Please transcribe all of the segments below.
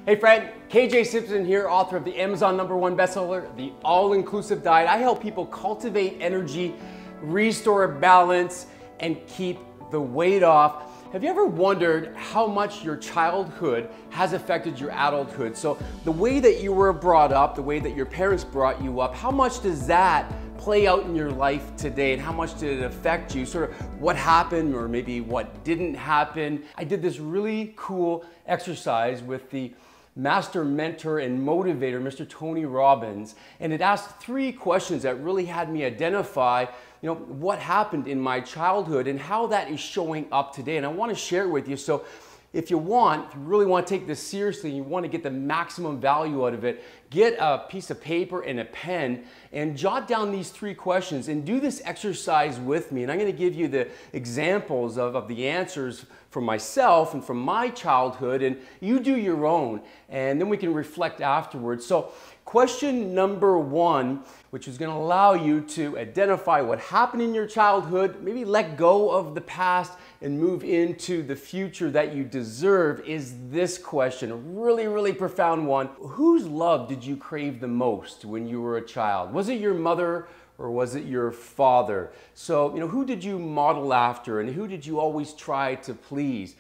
Hey friend, KJ Simpson here, author of the Amazon #1 bestseller, The All-Inclusive Diet. I help people cultivate energy, restore balance, and keep the weight off. Have you ever wondered how much your childhood has affected your adulthood? So the way that you were brought up, the way that your parents brought you up, how much does that play out in your life today, and how much did it affect you? Sort of what happened or maybe what didn't happen. I did this really cool exercise with the master mentor and motivator, Mr. Tony Robbins, and it asked 3 questions that really had me identify what happened in my childhood and how that is showing up today. And I want to share it with you. So if you really want to take this seriously, and you want to get the maximum value out of it, get a piece of paper and a pen and jot down these 3 questions and do this exercise with me. And I'm going to give you the examples of the answers from myself and from my childhood, and you do your own, and then we can reflect afterwards. So question number 1, which is going to allow you to identify what happened in your childhood, maybe let go of the past and move into the future that you deserve, is this question. A really, really profound one. Whose love did you crave the most when you were a child? Was it your mother or was it your father? So, who did you model after, and who did you always try to please?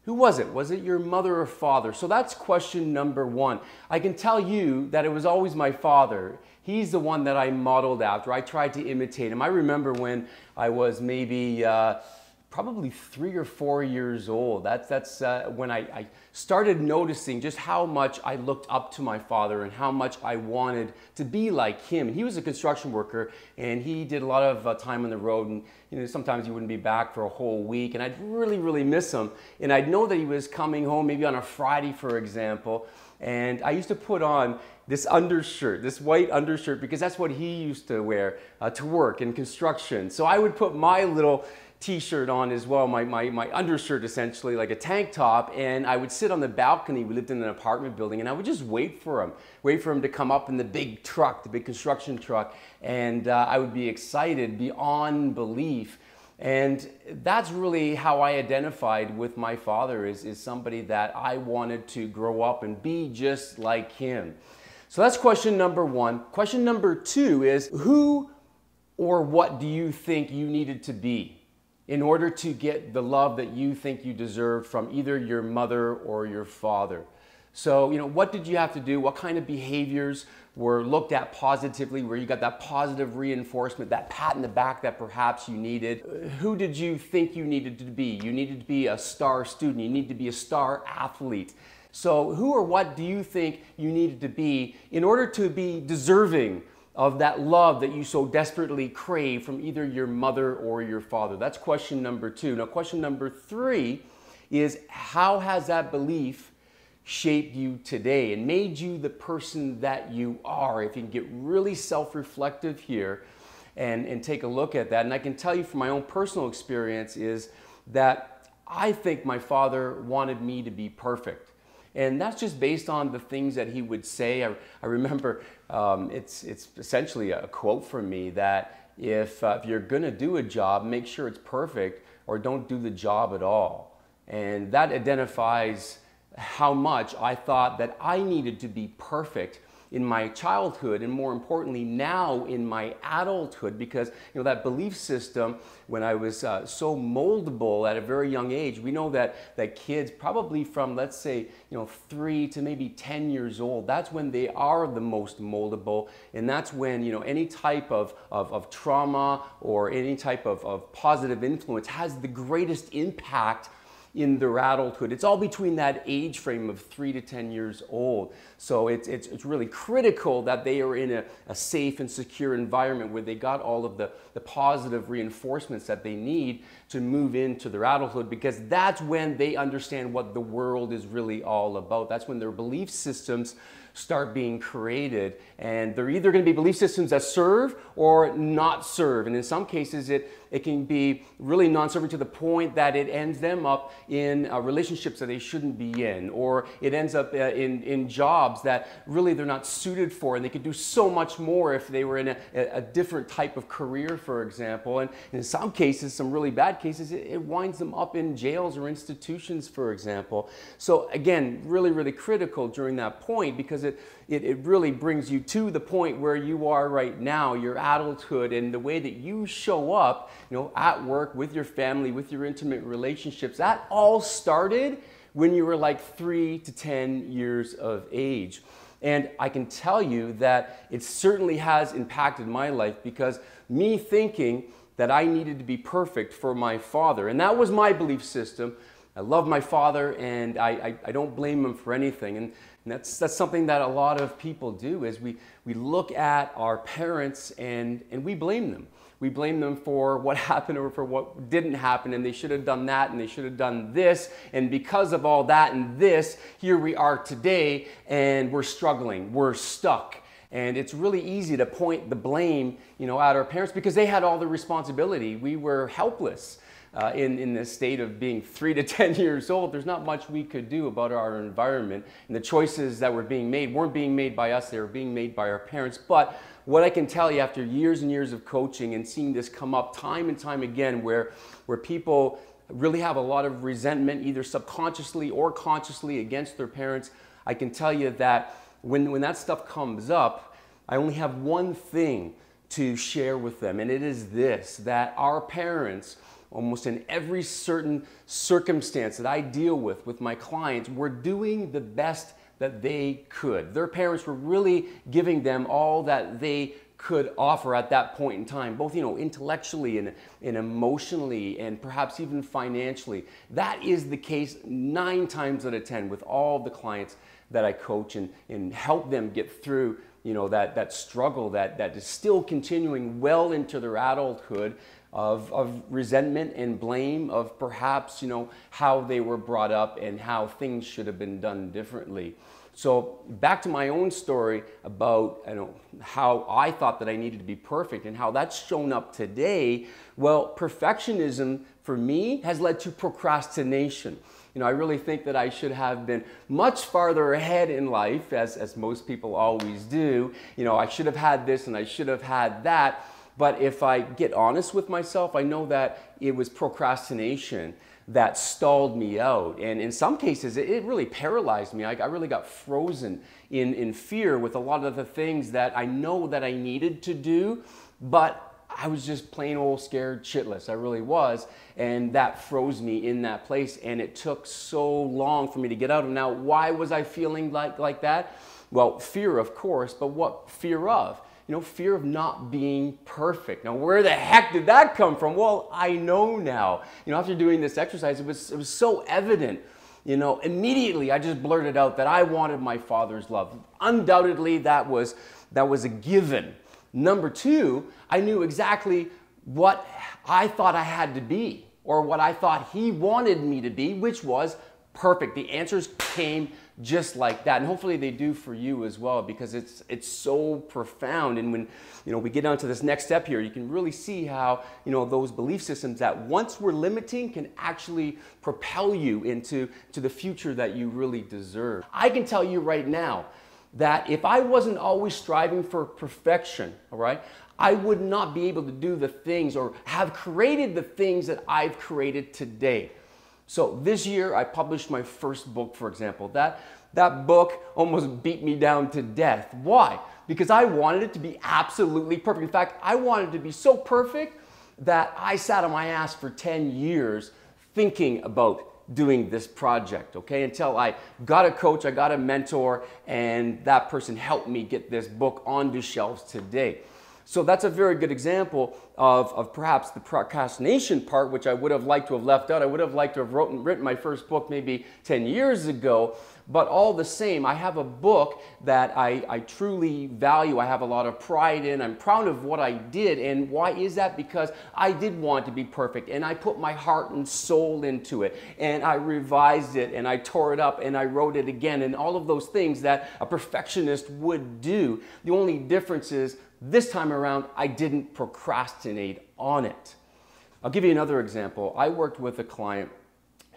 Who was it? Was it your mother or father? So that's question number 1. I can tell you that it was always my father. He's the one that I modeled after. I tried to imitate him. I remember when I was maybe probably 3 or 4 years old. That's when I started noticing just how much I looked up to my father and how much I wanted to be like him. He was a construction worker, and he did a lot of time on the road, and sometimes he wouldn't be back for a whole week, and I'd really, really miss him. And I'd know that he was coming home maybe on a Friday, for example, and I used to put on this undershirt, this white undershirt, because that's what he used to wear to work in construction. So I would put my little t-shirt on as well, my undershirt essentially, like a tank top, and I would sit on the balcony. We lived in an apartment building, and I would just wait for him to come up in the big truck, the big construction truck, and I would be excited beyond belief. And that's really how I identified with my father, is somebody that I wanted to grow up and be just like him. So that's question number 1. Question number 2 is, who or what do you think you needed to be in order to get the love that you think you deserve from either your mother or your father? So, what did you have to do? What kind of behaviors were looked at positively, where you got that positive reinforcement, that pat in the back that perhaps you needed? Who did you think you needed to be? You needed to be a star student. You needed to be a star athlete. So who or what do you think you needed to be in order to be deserving of that love that you so desperately crave from either your mother or your father? That's question number 2. Now, question number 3 is, how has that belief shaped you today and made you the person that you are? If you can get really self-reflective here and take a look at that. And I can tell you from my own personal experience is that I think my father wanted me to be perfect. And that's just based on the things that he would say. I remember it's essentially a quote from me that if you're going to do a job, make sure it's perfect, or don't do the job at all. And that identifies how much I thought that I needed to be perfect in my childhood, and more importantly now in my adulthood, because that belief system, when I was so moldable at a very young age. We know that kids probably from, let's say, 3 to maybe 10 years old, that's when they are the most moldable, and that's when any type of trauma or any type of positive influence has the greatest impact in their adulthood. It's all between that age frame of 3 to 10 years old. So it's really critical that they are in a safe and secure environment where they got all of the positive reinforcements that they need to move into their adulthood, because that's when they understand what the world is really all about. That's when their belief systems start being created, and they're either going to be belief systems that serve or not serve. And in some cases it can be really non-serving to the point that it ends them up in relationships that they shouldn't be in, or it ends up in jobs that really they're not suited for, and they could do so much more if they were in a different type of career, for example. And in some cases, some really bad cases, it winds them up in jails or institutions, for example. So again, really, really critical during that point, because it really brings you to the point where you are right now, your adulthood, and the way that you show up, at work, with your family, with your intimate relationships. That all started when you were like 3 to 10 years of age. And I can tell you that it certainly has impacted my life, because me thinking that I needed to be perfect for my father, and that was my belief system. I love my father, and I don't blame him for anything. And that's something that a lot of people do, is we look at our parents and we blame them. We blame them for what happened or for what didn't happen, and they should have done that, and they should have done this, and because of all that and this, here we are today, and we're struggling, we're stuck. And it's really easy to point the blame, at our parents, because they had all the responsibility. We were helpless. In the state of being 3 to 10 years old, there's not much we could do about our environment, and the choices that were being made weren't being made by us, they were being made by our parents. But what I can tell you, after years and years of coaching and seeing this come up time and time again, where people really have a lot of resentment, either subconsciously or consciously, against their parents, I can tell you that when that stuff comes up, I only have one thing to share with them, and it is this: that our parents, almost in every certain circumstance that I deal with my clients, were doing the best that they could. Their parents were really giving them all that they could offer at that point in time, both intellectually and emotionally, and perhaps even financially. That is the case 9 times out of 10 with all the clients that I coach and help them get through that struggle that is still continuing well into their adulthood, of resentment and blame, of perhaps how they were brought up and how things should have been done differently. So back to my own story about how I thought that I needed to be perfect and how that's shown up today. Well, perfectionism for me has led to procrastination. I really think that I should have been much farther ahead in life, as most people always do. I should have had this and I should have had that. But if I get honest with myself, I know that it was procrastination that stalled me out. And in some cases, it really paralyzed me. I really got frozen in fear with a lot of the things that I know that I needed to do, but I was just plain old scared shitless. I really was. And that froze me in that place. And it took so long for me to get out of it. Now, why was I feeling like that? Well, fear, of course, but what fear of? Fear of not being perfect. Now, where the heck did that come from? Well, I know now. After doing this exercise, it was so evident. Immediately I just blurted out that I wanted my father's love. Undoubtedly, that was a given. Number 2, I knew exactly what I thought I had to be, or what I thought he wanted me to be, which was perfect. The answers came just like that, and hopefully they do for you as well, because it's so profound. And when we get down to this next step here, you can really see how those belief systems that once were limiting can actually propel you into the future that you really deserve. I can tell you right now that if I wasn't always striving for perfection, all right, I would not be able to do the things or have created the things that I've created today. So this year I published my first book, for example. That book almost beat me down to death. Why? Because I wanted it to be absolutely perfect. In fact, I wanted it to be so perfect that I sat on my ass for 10 years thinking about doing this project, okay? Until I got a coach, I got a mentor, and that person helped me get this book onto shelves today. So that's a very good example of perhaps the procrastination part, which I would have liked to have left out. I would have liked to have written my first book maybe 10 years ago, but all the same, I have a book that I truly value. I have a lot of pride in. I'm proud of what I did. And why is that? Because I did want to be perfect, and I put my heart and soul into it, and I revised it, and I tore it up, and I wrote it again, and all of those things that a perfectionist would do. The only difference is this time around, I didn't procrastinate on it. I'll give you another example. I worked with a client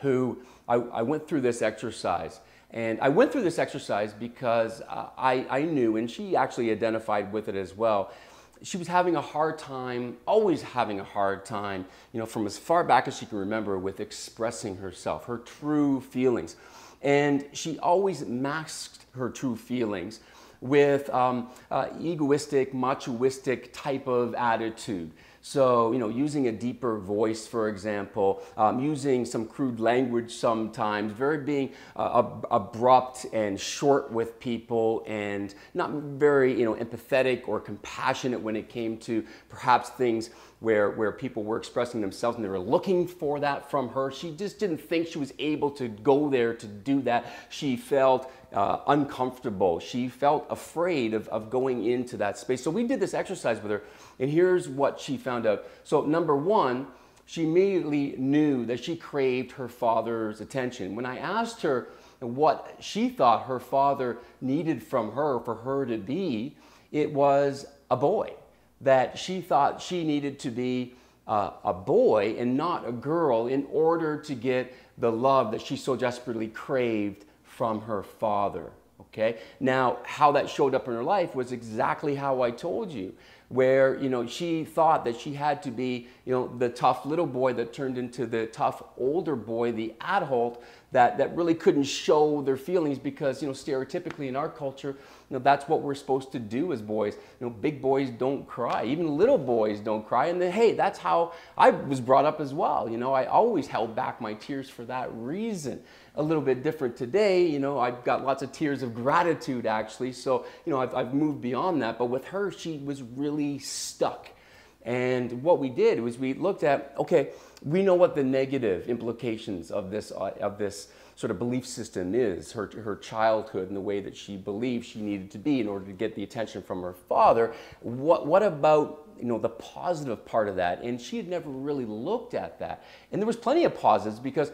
who I went through this exercise. And I went through this exercise because I knew, and she actually identified with it as well, she was having a hard time, always having a hard time, from as far back as she can remember, with expressing herself, her true feelings. And she always masked her true feelings with egoistic, machoistic type of attitude. So, using a deeper voice, for example, using some crude language sometimes, being abrupt and short with people, and not very, empathetic or compassionate when it came to perhaps things where people were expressing themselves and they were looking for that from her. She just didn't think she was able to go there to do that. She felt uncomfortable. She felt afraid of going into that space. So we did this exercise with her, and here's what she found out. So number one, she immediately knew that she craved her father's attention. When I asked her what she thought her father needed from her for her to be, it was a boy. That she thought she needed to be a boy and not a girl in order to get the love that she so desperately craved from her father. Okay? Now, how that showed up in her life was exactly how I told you, where, she thought that she had to be, the tough little boy that turned into the tough older boy, the adult, that really couldn't show their feelings because, stereotypically in our culture, that's what we're supposed to do as boys. Big boys don't cry. Even little boys don't cry. And then, hey, that's how I was brought up as well. I always held back my tears for that reason. A little bit different today. I've got lots of tears of gratitude, actually. So, I've moved beyond that. But with her, she was really stuck. And what we did was we looked at, okay, we know what the negative implications of this sort of belief system is, her childhood and the way that she believed she needed to be in order to get the attention from her father. What about the positive part of that? And she had never really looked at that. And there was plenty of positives because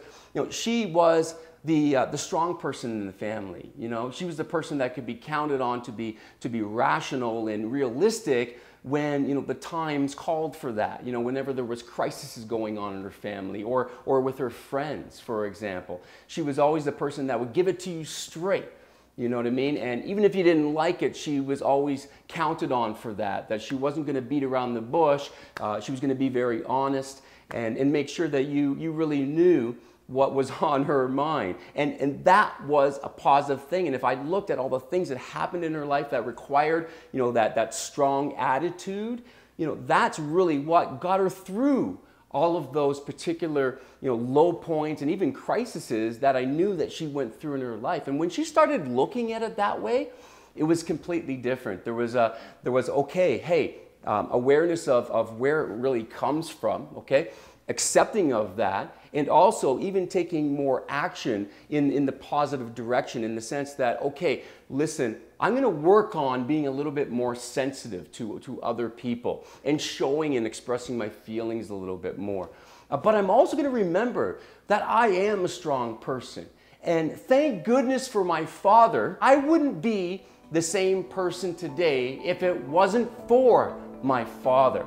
she was the strong person in the family. She was the person that could be counted on to be rational and realistic when the times called for that, whenever there was crises going on in her family or with her friends, for example. She was always the person that would give it to you straight, you know what I mean? And even if you didn't like it, she was always counted on for that she wasn't going to beat around the bush. She was going to be very honest and make sure that you really knew what was on her mind. And that was a positive thing. And if I looked at all the things that happened in her life that required, that strong attitude, that's really what got her through all of those particular, low points and even crises that I knew that she went through in her life. And when she started looking at it that way, it was completely different. There was okay, hey, awareness of where it really comes from, okay? Accepting of that, and also even taking more action in the positive direction, in the sense that, okay, listen, I'm going to work on being a little bit more sensitive to other people and showing and expressing my feelings a little bit more. But I'm also going to remember that I am a strong person. And thank goodness for my father. I wouldn't be the same person today if it wasn't for my father.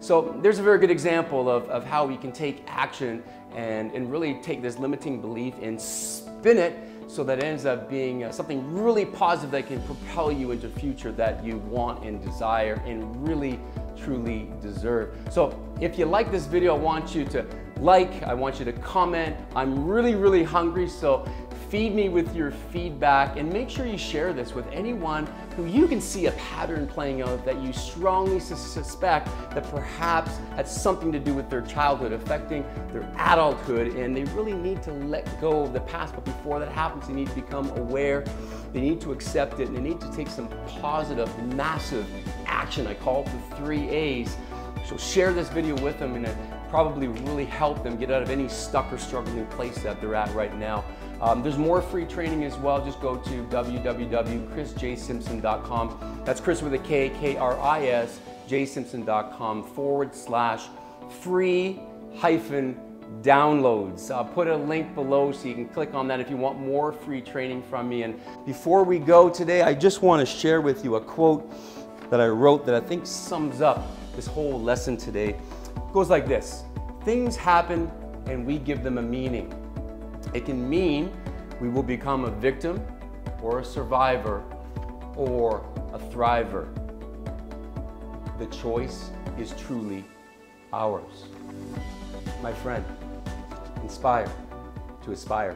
So there's a very good example of how we can take action and really take this limiting belief and spin it so that it ends up being something really positive that can propel you into a future that you want and desire and really, truly deserve. So if you like this video, I want you to like, I want you to comment. I'm really, really hungry, so feed me with your feedback, and make sure you share this with anyone who you can see a pattern playing out that you strongly suspect that perhaps had something to do with their childhood affecting their adulthood, and they really need to let go of the past. But before that happens, they need to become aware, they need to accept it, and they need to take some positive, massive action. I call it the 3 A's. So share this video with them, and it probably really help them get out of any stuck or struggling place that they're at right now. There's more free training as well. Just go to www.krisjsimpson.com. That's Kris with a K, K-R-I-S, jsimpson.com/free-downloads. I'll put a link below so you can click on that if you want more free training from me. And before we go today, I just want to share with you a quote that I wrote that I think sums up this whole lesson today. It goes like this: things happen and we give them a meaning. It can mean we will become a victim or a survivor or a thriver. The choice is truly ours. My friend, inspire to aspire.